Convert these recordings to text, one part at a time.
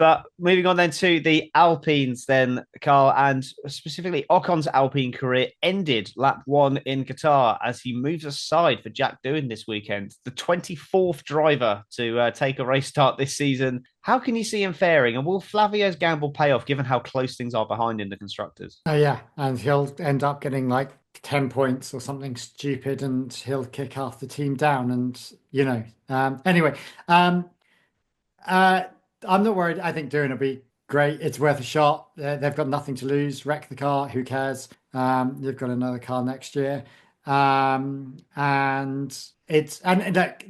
But moving on then to the Alpines, then Karl, and specifically Ocon's Alpine career ended lap one in Qatar as he moves aside for Jack Doohan this weekend, the 24th driver to take a race start this season. How can you see him faring? And will Flavio's gamble pay off given how close things are behind in the constructors? Oh yeah, and he'll end up getting like 10 points or something stupid, and he'll kick half the team down. And anyway, um, uh, I'm not worried. I think Doohan will be great. It's worth a shot. They've got nothing to lose. Wreck the car. Who cares? They've got another car next year. And look,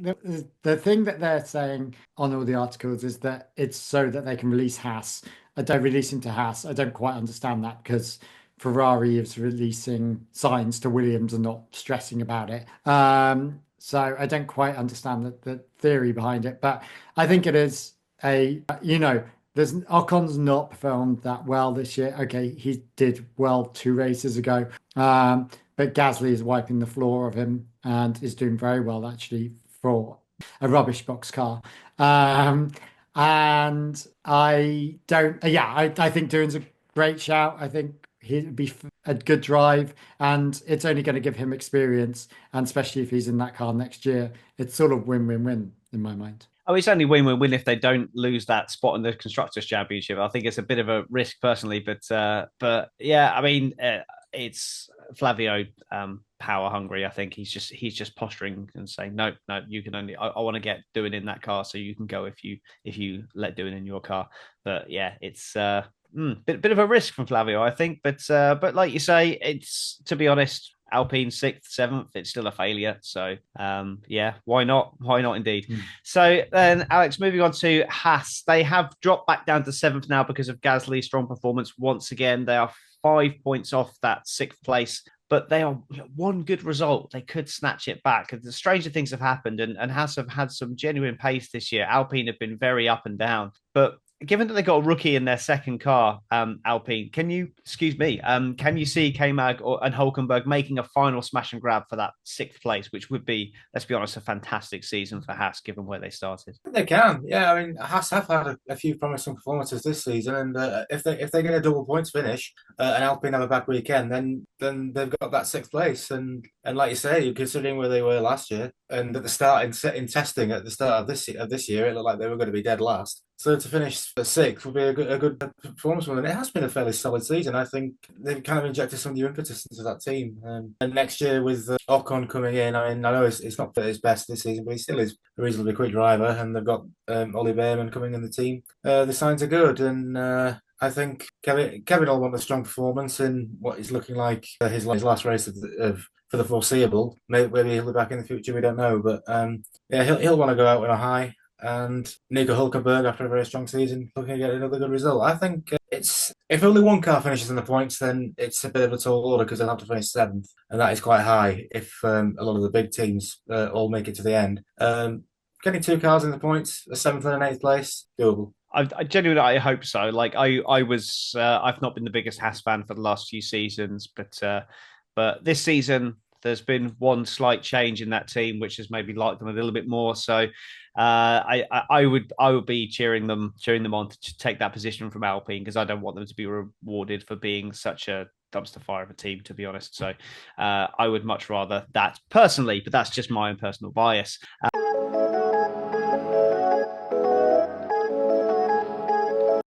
the thing that they're saying on all the articles is that it's so that they can release Haas. I don't release him to Haas. I don't quite understand that because Ferrari is releasing signs to Williams and not stressing about it. So I don't quite understand the theory behind it, but I think it is there's Ocon's not performed that well this year. Okay, he did well 2 races ago, but Gasly is wiping the floor of him and is doing very well actually for a rubbish box car. And I don't, yeah, I think Doohan's a great shout. I think he'd be a good drive, and it's only going to give him experience. And especially if he's in that car next year, it's sort of win-win-win in my mind. Oh, it's only win-win-win if they don't lose that spot in the constructors' championship. I think it's a bit of a risk personally, but yeah, I mean, it's Flavio power hungry. I think he's just posturing and saying no, no, you can only. I want to get Doohan in that car, so you can go if you let Doohan in your car. But yeah, it's bit of a risk from Flavio, I think. But like you say, it's to be honest. Alpine sixth, seventh, it's still a failure. So yeah, why not? Why not indeed? Mm. So then, Alex, moving on to Haas, they have dropped back down to seventh now because of Gasly's strong performance. Once again, they are 5 points off that sixth place, but they are one good result. They could snatch it back. The stranger things have happened, and Haas have had some genuine pace this year. Alpine have been very up and down, but given that they got a rookie in their second car, Alpine, can you see K-Mag and Hulkenberg making a final smash and grab for that sixth place, which would be, let's be honest, a fantastic season for Haas, given where they started? They can, yeah. I mean, Haas have had a few promising performances this season, and if they get a double points finish and Alpine have a bad weekend, then they've got that sixth place, and like you say, considering where they were last year, and at the start in testing at the start of this year, it looked like they were going to be dead last. So to finish sixth would be a good performance for them. It has been a fairly solid season. I think they've kind of injected some new impetus into that team. And next year with Ocon coming in, I mean, I know it's not at his best this season, but he still is a reasonably quick driver. And they've got Ollie Behrman coming in the team. The signs are good, and I think Kevin will want a strong performance in what is looking like his last race for the foreseeable. Maybe he'll be back in the future. We don't know, but yeah, he'll want to go out on a high. And Nico Hulkenberg, after a very strong season, looking to get another good result. I think it's if only one car finishes in the points, then it's a bit of a tall order because they'll have to finish seventh, and that is quite high if a lot of the big teams all make it to the end. Getting two cars in the points, a seventh and an eighth place, doable. I genuinely I hope so. Like I've not been the biggest Haas fan for the last few seasons, but this season there's been one slight change in that team, which has maybe liked them a little bit more. So I would be cheering them on to take that position from Alpine because I don't want them to be rewarded for being such a dumpster fire of a team, to be honest. So I would much rather that personally, but that's just my own personal bias.